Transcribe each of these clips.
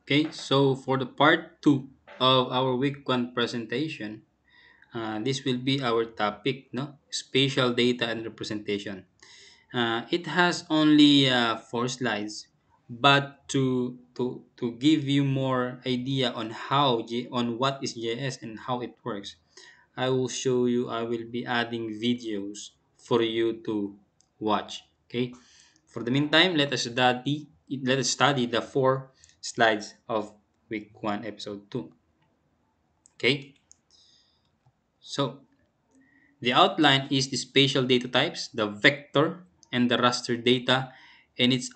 Okay, so for the part 2 of our week 1 presentation, this will be our topic, no? Spatial data and representation. It has only 4 slides, but to give you more idea on on what is JS and how it works, I will show you. I will be adding videos for you to watch. Okay. For the meantime, let us study the 4 slides of week 1, episode 2. Okay. So the outline is the spatial data types, the vector and the raster data, and its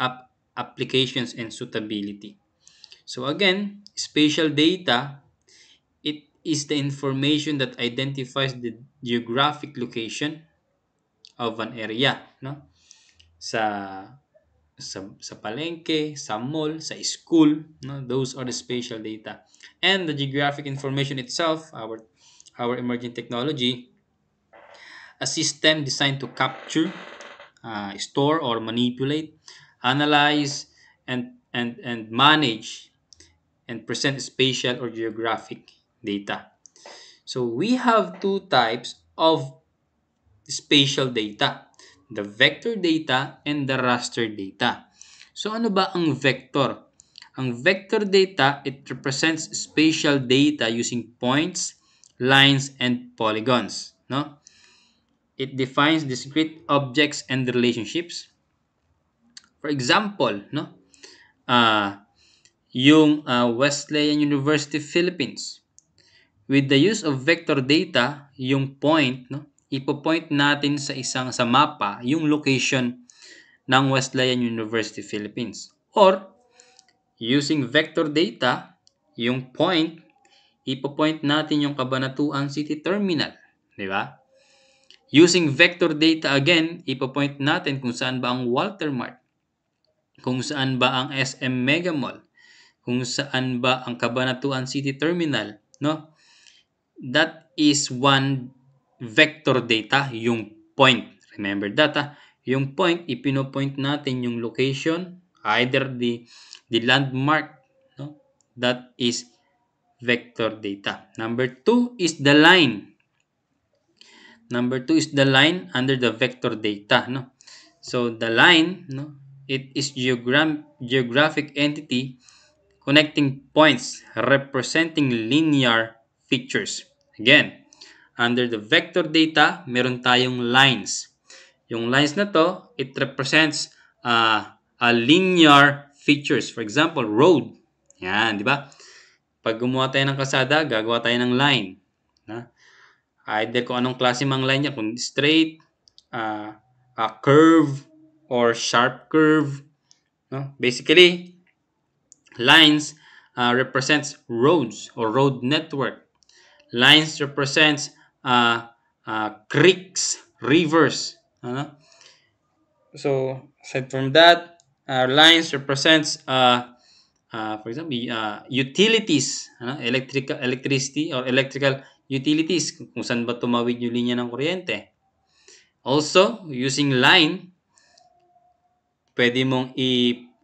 applications and suitability. So again, spatial data, it is the information that identifies the geographic location of an area, no? Sa sa palengke, sa mall, sa school, no? Those are the spatial data. And the geographic information itself, our emerging technology, a system designed to capture, store or manipulate, analyze, and manage and present spatial or geographic data. So we have two types of spatial data, the vector data and the raster data. So ano ba ang vector? Ang vector data, it represents spatial data using points, lines, and polygons, no? It defines discrete objects and relationships. For example, no? Uh, yung Wesleyan University Philippines. With the use of vector data, yung point, no? Ipo-point natin sa mapa yung location ng Wesleyan University Philippines. Or using vector data, yung point, ipo-point natin yung Cabanatuan City Terminal, di ba? Using vector data again, ipo-point natin kung saan ba ang Walter Mart, kung saan ba ang SM Mega Mall, kung saan ba ang Cabanatuan City Terminal, no? That is one vector data, yung point. Remember that, yung point, ipino-point natin yung location, either the landmark, no? That is vector data. Number 2 is the line. Number 2 is the line under the vector data, no? So the line, no, it is geographic entity connecting points representing linear features. Again, under the vector data, meron tayong lines. Yung lines na to, it represents a linear features. For example, road. Yan, di ba? Pag gumawa tayo ng kalsada, gagawa tayo ng line. Na? Either kung anong klase mang line niya, kung straight, a curve, or sharp curve. No? Basically, lines represents roads or road network. Lines represents creeks, rivers. So aside from that, lines represents for example, utilities, electricity or electrical utilities, kung saan ba tumawid yung linya ng kuryente. Also, using line, pwede mong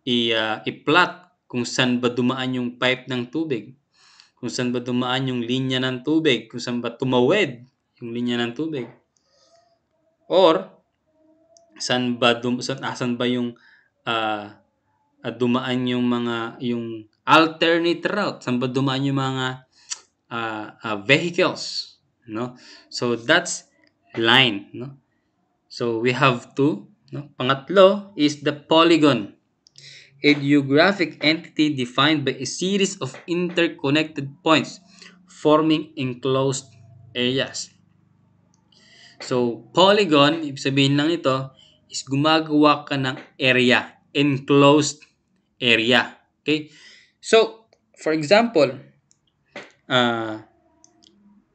i-plot kung saan ba dumaan yung pipe ng tubig, kung saan ba dumaan yung linya ng tubig, kung saan ba tumawid yung linya ng tubig. Or, saan ba yung dumaan yung alternate route, saan ba dumaan yung mga vehicles, no? So that's line, no? So we have two, no? Pangatlo is the polygon, a geographic entity defined by a series of interconnected points forming enclosed areas. So, polygon, ibig sabihin lang ito, is gumagawa ka ng area, enclosed area. Okay? So, for example,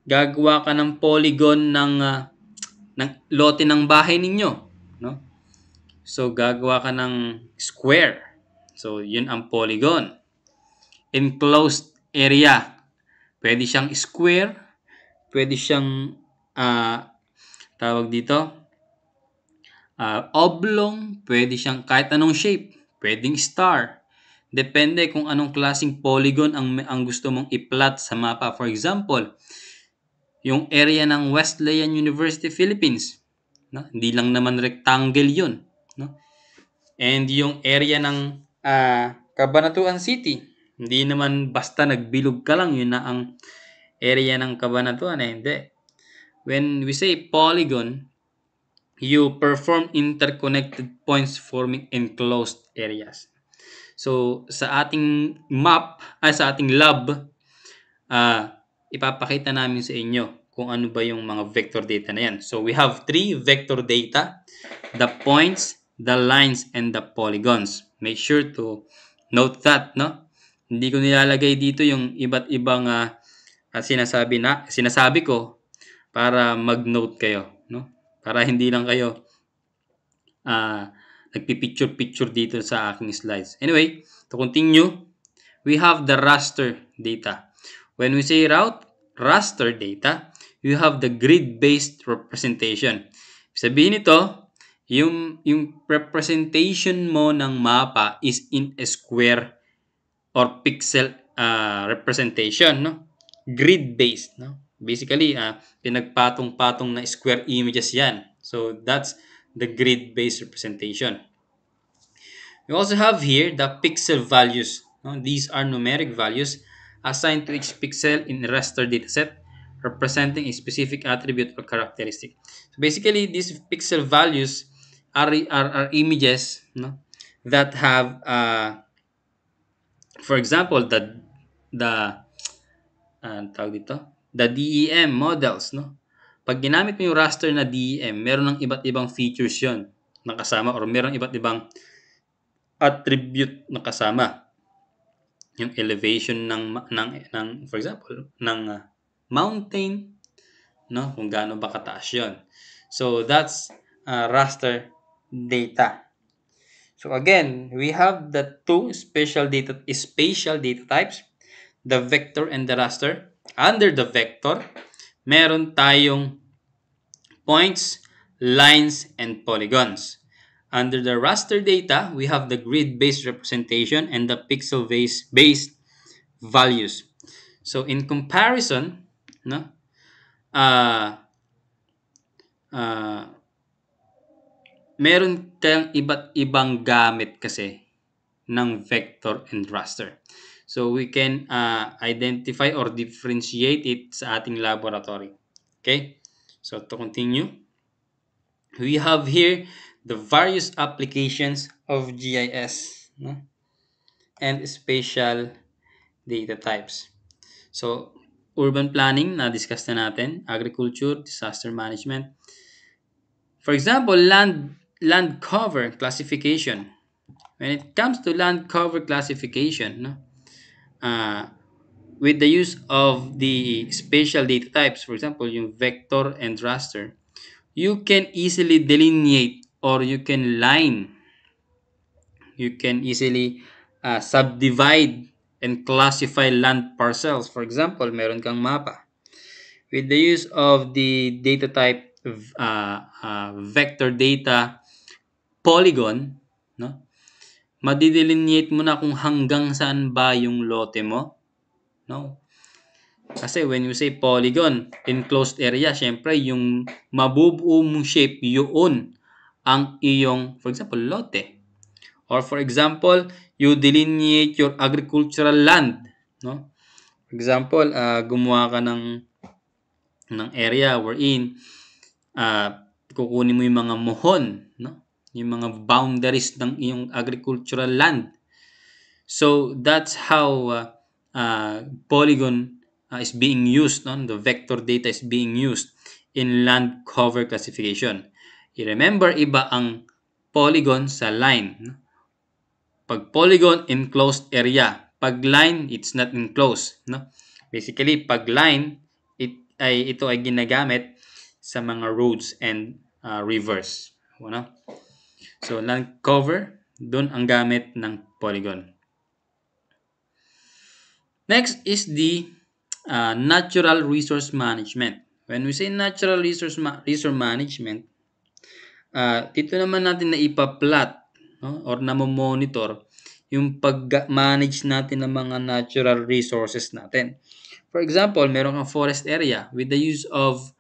gagawa ka ng polygon ng lote ng bahay ninyo, no? So, gagawa ka ng square. So, yun ang polygon. Enclosed area. Pwede siyang square, pwede siyang tawag dito, oblong, pwede siyang kahit anong shape. Pwedeng star, Depende kung anong klaseng polygon ang gusto mong i-plot sa mapa. For example, yung area ng Wesleyan University, Philippines. No? Hindi lang naman rectangle yun. No? And yung area ng Cabanatuan City, hindi naman basta nagbilog ka lang, yun na ang area ng Cabanatuan. Hindi. When we say polygon, you perform interconnected points forming enclosed areas. So, sa ating sa ating lab, ipapakita namin sa inyo kung ano ba yung mga vector data na yan. So, we have 3 vector data: the points, the lines, and the polygons. Make sure to note that, no? Hindi ko nilalagay dito yung iba't ibang sinasabi ko para mag-note kayo, no? Para hindi lang kayo nagpipicture-picture dito sa aking slides. Anyway, to continue, we have the raster data. When we say raster data, you have the grid-based representation. Sabihin nito, yung representation mo ng mapa is in a square or pixel representation, no? Grid-based, no? Basically, pinagpatong-patong na square images yan. So, that's the grid-based representation. We also have here the pixel values. No? These are numeric values assigned to each pixel in a raster dataset representing a specific attribute or characteristic. So basically, these pixel values are images, no, that have, for example, the DEM models, no? Pag ginamit mo yung raster na DEM, meron ng iba't ibang features yon na kasama, or meron iba't ibang attribute na kasama. Yung elevation ng for example, ng mountain, no? Kung gaano ba kataas yon. So that's raster data. So again, we have the two spatial data types, the vector and the raster. Under the vector, meron tayong points, lines, and polygons. Under the raster data, we have the grid-based representation and the pixel-based values. So in comparison, no, meron kayong iba't ibang gamit kasi ng vector and raster. So we can identify or differentiate it sa ating laboratory. Okay? So to continue, we have here the various applications of GIS, no? And spatial data types. So, urban planning, na-discuss na natin, agriculture, disaster management. For example, land cover classification. When it comes to land cover classification, no, with the use of the spatial data types, for example, yung vector and raster, you can easily delineate or you can easily subdivide and classify land parcels. For example, meron kang mapa. With the use of the data type vector data polygon, no, madidelineate mo na kung hanggang saan ba yung lote mo, no? Kasi when you say polygon, enclosed area, syempre yung mabubuo mong shape, yun ang iyong, for example, lote. Or for example, you delineate your agricultural land, no? For example, gumawa ka ng area wherein kukunin mo yung mga mohon, no? Yung mga boundaries ng iyong agricultural land. So that's how polygon is being used, no? The vector data is being used in land cover classification. I-remember, iba ang polygon sa line, no? Pag polygon, enclosed area. Pag line, it's not enclosed, no? Basically, pag line, ito ay ginagamit sa mga roads and rivers, no? So land cover, doon ang gamit ng polygon. Next is the natural resource management. When we say natural resource management, dito naman natin na ipa-plot, no, or na monitor yung pag-manage natin ng mga natural resources natin. For example, meron kang forest area with the use of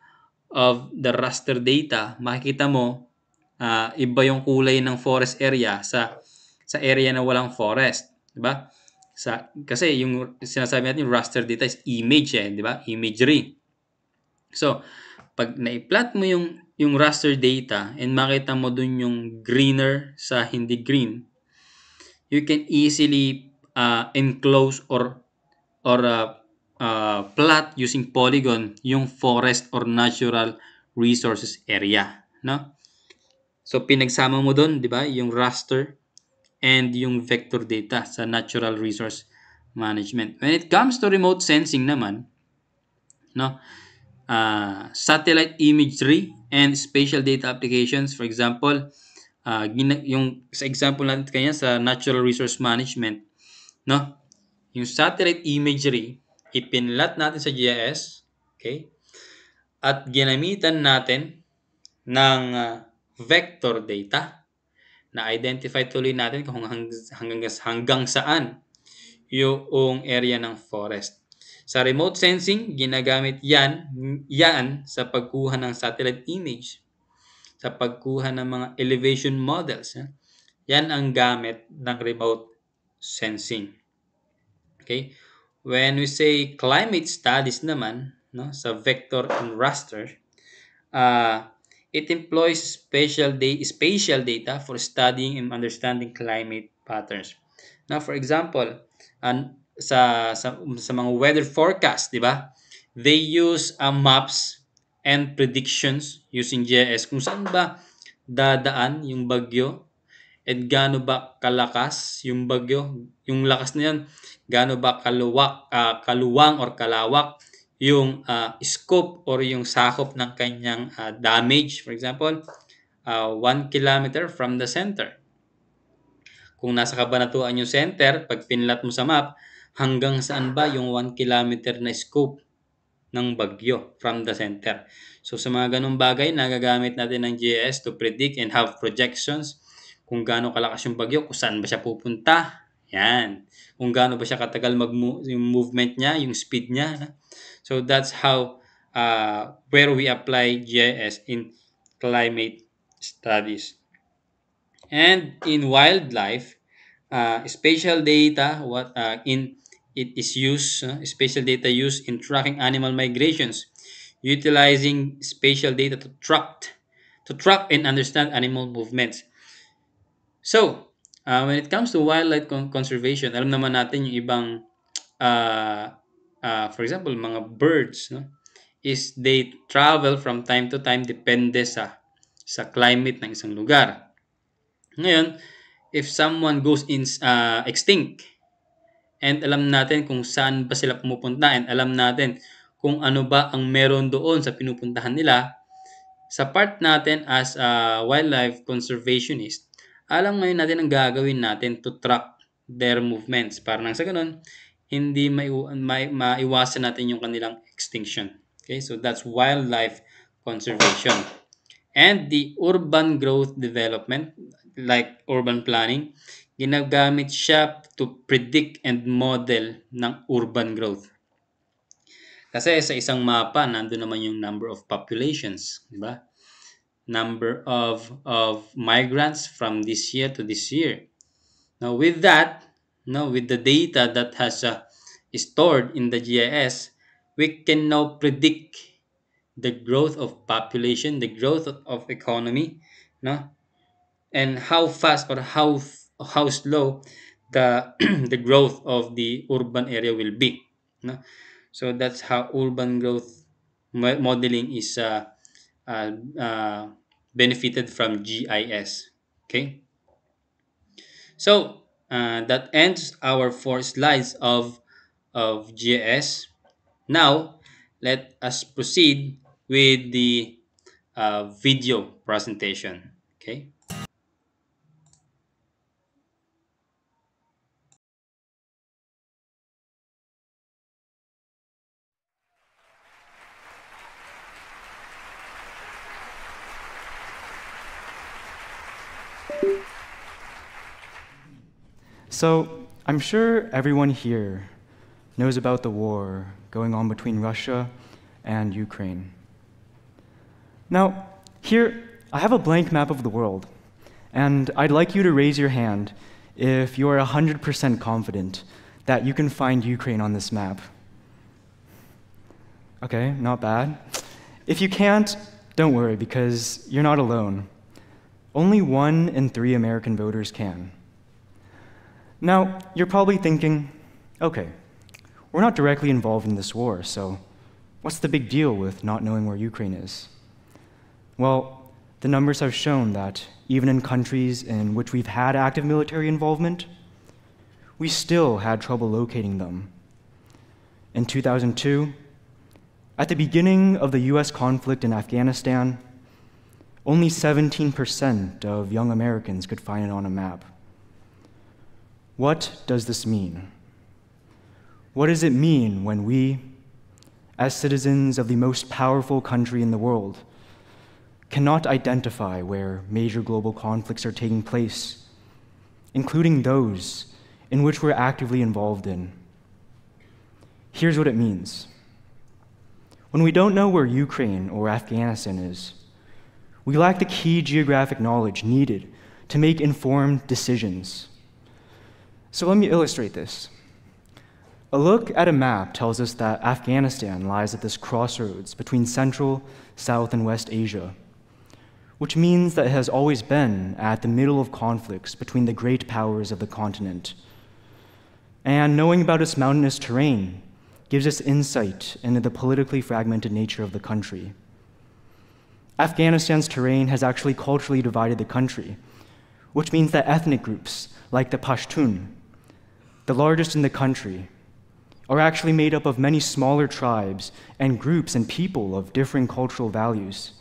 the raster data, makikita mo iba yung kulay ng forest area sa area na walang forest, 'di ba? Kasi yung sinasabi natin yung raster data is image 'di ba? Imagery. So, pag na-plot mo yung raster data and makita mo dun yung greener sa hindi green, you can easily enclose or plot using polygon yung forest or natural resources area, no? So pinagsama mo doon, 'di ba, yung raster and yung vector data sa natural resource management. When it comes to remote sensing naman, no, satellite imagery and spatial data applications, for example, yung sa example natin kanya sa natural resource management, no, yung satellite imagery, ipinlat natin sa GIS, okay, at ginamitan natin ng vector data na identify tuloy natin kung hanggang saan yung area ng forest. Sa remote sensing, ginagamit yan sa pagkuha ng satellite image, sa pagkuha ng mga elevation models. Yan ang gamit ng remote sensing. Okay? When we say climate studies naman, no, sa vector and raster, it employs spatial data for studying and understanding climate patterns. Now, for example, sa mga weather forecast, di ba? They use maps and predictions using GIS kung saan ba dadaan yung bagyo at gaano ba kalakas yung bagyo. Yung lakas na yan, gaano ba kaluwang or kalawak yung scope or yung sakop ng kanyang damage. For example, 1 kilometer from the center. Kung nasa kabanatuan yung center, pag pinlat mo sa map, hanggang saan ba yung 1 kilometer na scope ng bagyo from the center. So sa mga ganung bagay, nagagamit natin ng GIS to predict and have projections kung gaano kalakas yung bagyo, kung saan ba siya pupunta. Yan. Kung gaano ba siya katagal yung movement niya, yung speed niya. So that's how where we apply GIS in climate studies. And in wildlife, spatial data spatial data used in tracking animal migrations, utilizing spatial data to track and understand animal movements. So, when it comes to wildlife conservation, alam naman natin yung ibang for example, mga birds, no, is they travel from time to time depende sa climate ng isang lugar. Ngayon, if someone goes extinct and alam natin kung saan ba sila pumupunta and alam natin kung ano ba ang meron doon sa pinupuntahan nila, sa part natin as a wildlife conservationist, alam ngayon natin ang gagawin natin to track their movements para nang sa ganun, hindi maiwasan natin yung kanilang extinction. Okay, so that's wildlife conservation. And the urban growth development, like urban planning, ginagamit siya to predict and model ng urban growth. Kasi sa isang mapa, nandun naman yung number of populations, di ba? Number of migrants from this year to this year. Now with that, with the data that has stored in the GIS, we can now predict the growth of population, the growth of economy, no? And how fast or how slow the the growth of the urban area will be, no? So that's how urban growth modeling is benefited from GIS. Okay, so that ends our 4 slides of GIS. Now let us proceed with the video presentation. Okay. So, I'm sure everyone here knows about the war going on between Russia and Ukraine. Now, here, I have a blank map of the world, and I'd like you to raise your hand if you're 100% confident that you can find Ukraine on this map. Okay, not bad. If you can't, don't worry, because you're not alone. Only 1 in 3 American voters can. Now, you're probably thinking, okay, we're not directly involved in this war, so what's the big deal with not knowing where Ukraine is? Well, the numbers have shown that even in countries in which we've had active military involvement, we still had trouble locating them. In 2002, at the beginning of the US conflict in Afghanistan, only 17% of young Americans could find it on a map. What does this mean? What does it mean when we, as citizens of the most powerful country in the world, cannot identify where major global conflicts are taking place, including those in which we're actively involved in? Here's what it means. When we don't know where Ukraine or Afghanistan is, we lack the key geographic knowledge needed to make informed decisions. So let me illustrate this. A look at a map tells us that Afghanistan lies at this crossroads between Central, South, and West Asia, which means that it has always been at the middle of conflicts between the great powers of the continent. And knowing about its mountainous terrain gives us insight into the politically fragmented nature of the country. Afghanistan's terrain has actually culturally divided the country, which means that ethnic groups like the Pashtun, the largest in the country, are actually made up of many smaller tribes and groups and people of differing cultural values.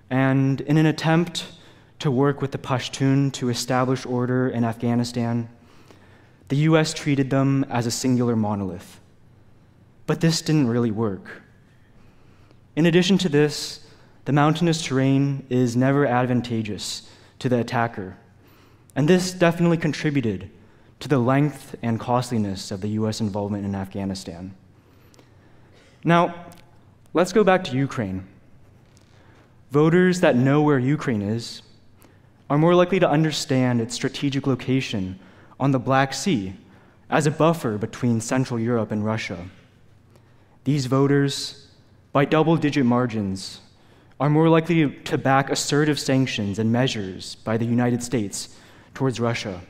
And in an attempt to work with the Pashtun to establish order in Afghanistan, the US treated them as a singular monolith. But this didn't really work. In addition to this, the mountainous terrain is never advantageous to the attacker, and this definitely contributed to the length and costliness of the US involvement in Afghanistan. Now, let's go back to Ukraine. Voters that know where Ukraine is are more likely to understand its strategic location on the Black Sea as a buffer between Central Europe and Russia. These voters, by double-digit margins, are more likely to back assertive sanctions and measures by the United States towards Russia.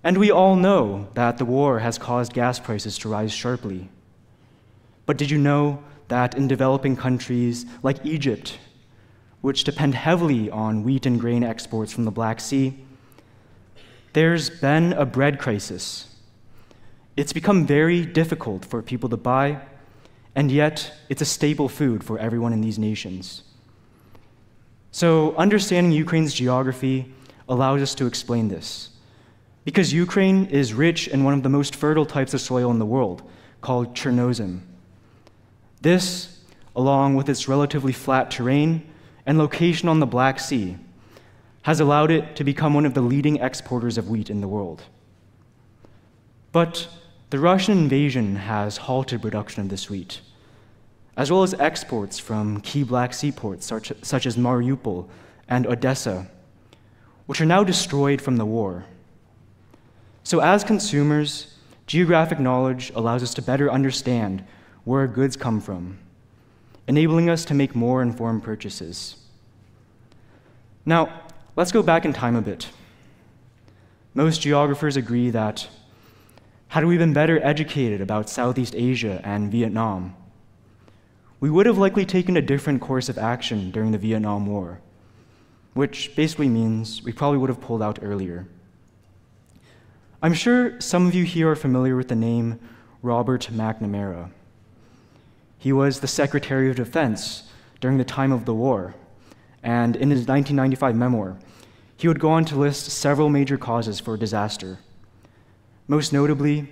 And we all know that the war has caused gas prices to rise sharply. But did you know that in developing countries like Egypt, which depend heavily on wheat and grain exports from the Black Sea, there's been a bread crisis? It's become very difficult for people to buy, and yet it's a staple food for everyone in these nations. So understanding Ukraine's geography allows us to explain this. Because Ukraine is rich in one of the most fertile types of soil in the world, called Chernozem. This, along with its relatively flat terrain and location on the Black Sea, has allowed it to become one of the leading exporters of wheat in the world. But the Russian invasion has halted production of this wheat, as well as exports from key Black Sea ports such as Mariupol and Odessa, which are now destroyed from the war. So as consumers, geographic knowledge allows us to better understand where goods come from, enabling us to make more informed purchases. Now, let's go back in time a bit. Most geographers agree that had we been better educated about Southeast Asia and Vietnam, we would have likely taken a different course of action during the Vietnam War, which basically means we probably would have pulled out earlier. I'm sure some of you here are familiar with the name Robert McNamara. He was the Secretary of Defense during the time of the war, and in his 1995 memoir, he would go on to list several major causes for disaster. Most notably,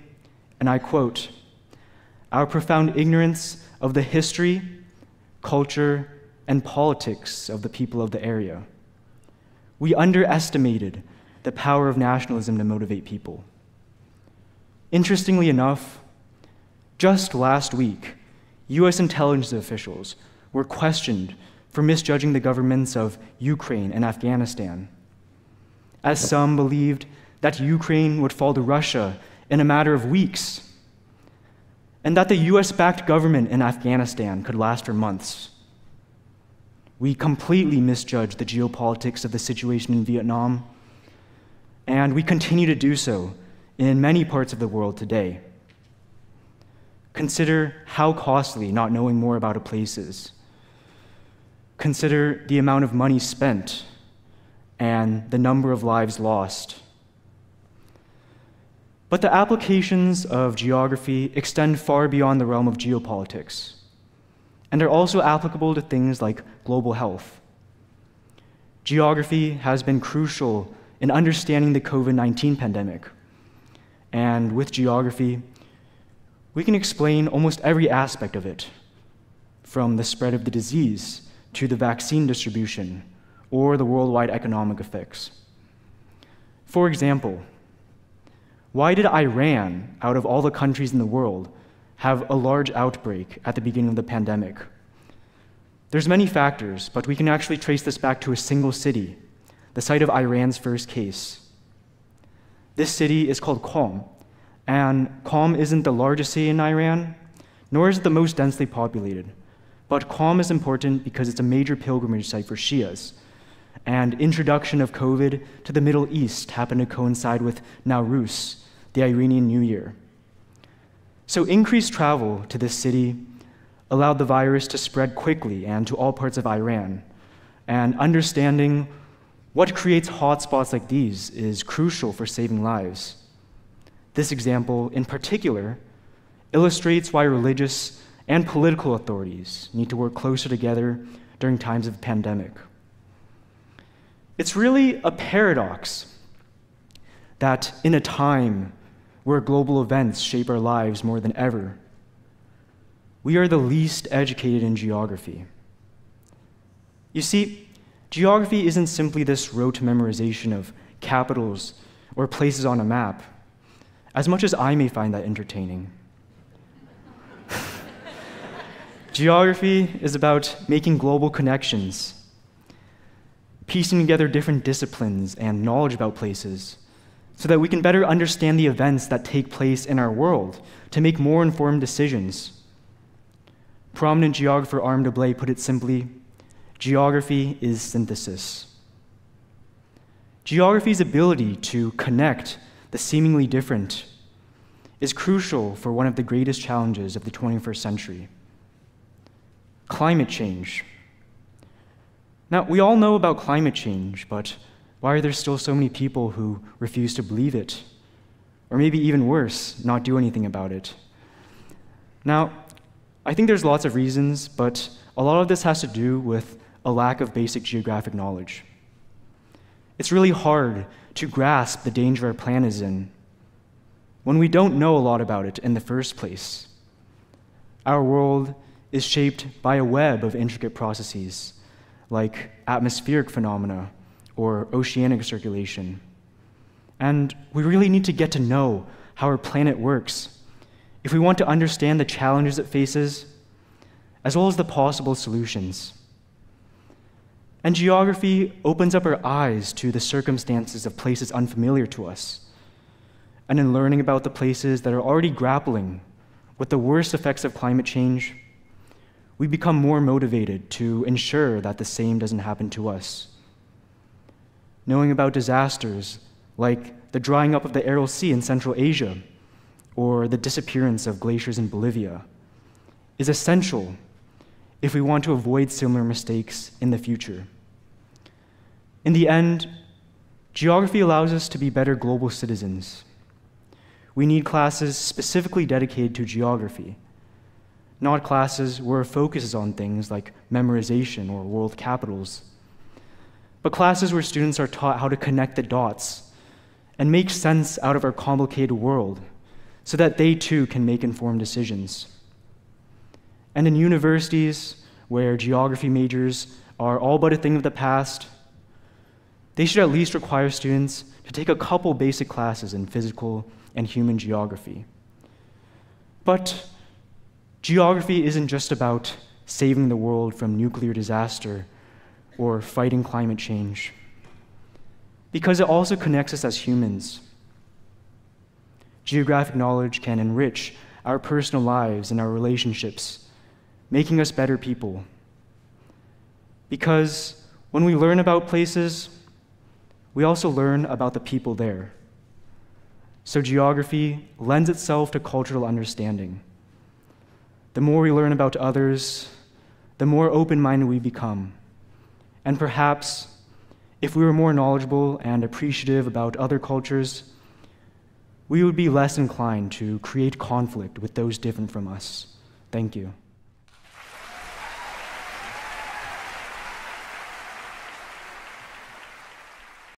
and I quote, "Our profound ignorance of the history, culture, and politics of the people of the area. We underestimated the power of nationalism to motivate people. Interestingly enough, just last week, US intelligence officials were questioned for misjudging the governments of Ukraine and Afghanistan, as some believed that Ukraine would fall to Russia in a matter of weeks, and that the US-backed government in Afghanistan could last for months. We completely misjudged the geopolitics of the situation in Vietnam, and we continue to do so in many parts of the world today. Consider how costly not knowing more about a place is. Consider the amount of money spent and the number of lives lost. But the applications of geography extend far beyond the realm of geopolitics, and are also applicable to things like global health. Geography has been crucial in understanding the COVID-19 pandemic, and with geography, we can explain almost every aspect of it, from the spread of the disease to the vaccine distribution or the worldwide economic effects. For example, why did Iran, out of all the countries in the world, have a large outbreak at the beginning of the pandemic? There's many factors, but we can actually trace this back to a single city, the site of Iran's first case. This city is called Qom, and Qom isn't the largest city in Iran, nor is it the most densely populated. But Qom is important because it's a major pilgrimage site for Shias, and introduction of COVID to the Middle East happened to coincide with Nowruz, the Iranian New Year. So increased travel to this city allowed the virus to spread quickly and to all parts of Iran, and understanding what creates hotspots like these is crucial for saving lives. This example, in particular, illustrates why religious and political authorities need to work closer together during times of pandemic. It's really a paradox that in a time where global events shape our lives more than ever, we are the least educated in geography. You see, geography isn't simply this rote memorization of capitals or places on a map, as much as I may find that entertaining. Geography is about making global connections, piecing together different disciplines and knowledge about places, so that we can better understand the events that take place in our world to make more informed decisions. Prominent geographer Arm Deblay put it simply, geography is synthesis. Geography's ability to connect the seemingly different is crucial for one of the greatest challenges of the 21st century: climate change. Now, we all know about climate change, but why are there still so many people who refuse to believe it? Or maybe even worse, not do anything about it? Now, I think there's lots of reasons, but a lot of this has to do with a lack of basic geographic knowledge. It's really hard to grasp the danger our planet is in when we don't know a lot about it in the first place. Our world is shaped by a web of intricate processes, like atmospheric phenomena or oceanic circulation. And we really need to get to know how our planet works if we want to understand the challenges it faces, as well as the possible solutions. And geography opens up our eyes to the circumstances of places unfamiliar to us. And in learning about the places that are already grappling with the worst effects of climate change, we become more motivated to ensure that the same doesn't happen to us. Knowing about disasters like the drying up of the Aral Sea in Central Asia or the disappearance of glaciers in Bolivia is essential if we want to avoid similar mistakes in the future. In the end, geography allows us to be better global citizens. We need classes specifically dedicated to geography, not classes where our focus is on things like memorization or world capitals, but classes where students are taught how to connect the dots and make sense out of our complicated world so that they too can make informed decisions. And in universities where geography majors are all but a thing of the past, They should at least require students to take a couple basic classes in physical and human geography. But geography isn't just about saving the world from nuclear disaster or fighting climate change, because it also connects us as humans. Geographic knowledge can enrich our personal lives and our relationships, making us better people. Because when we learn about places, we also learn about the people there. So geography lends itself to cultural understanding. The more we learn about others, the more open-minded we become. And perhaps, if we were more knowledgeable and appreciative about other cultures, we would be less inclined to create conflict with those different from us. Thank you.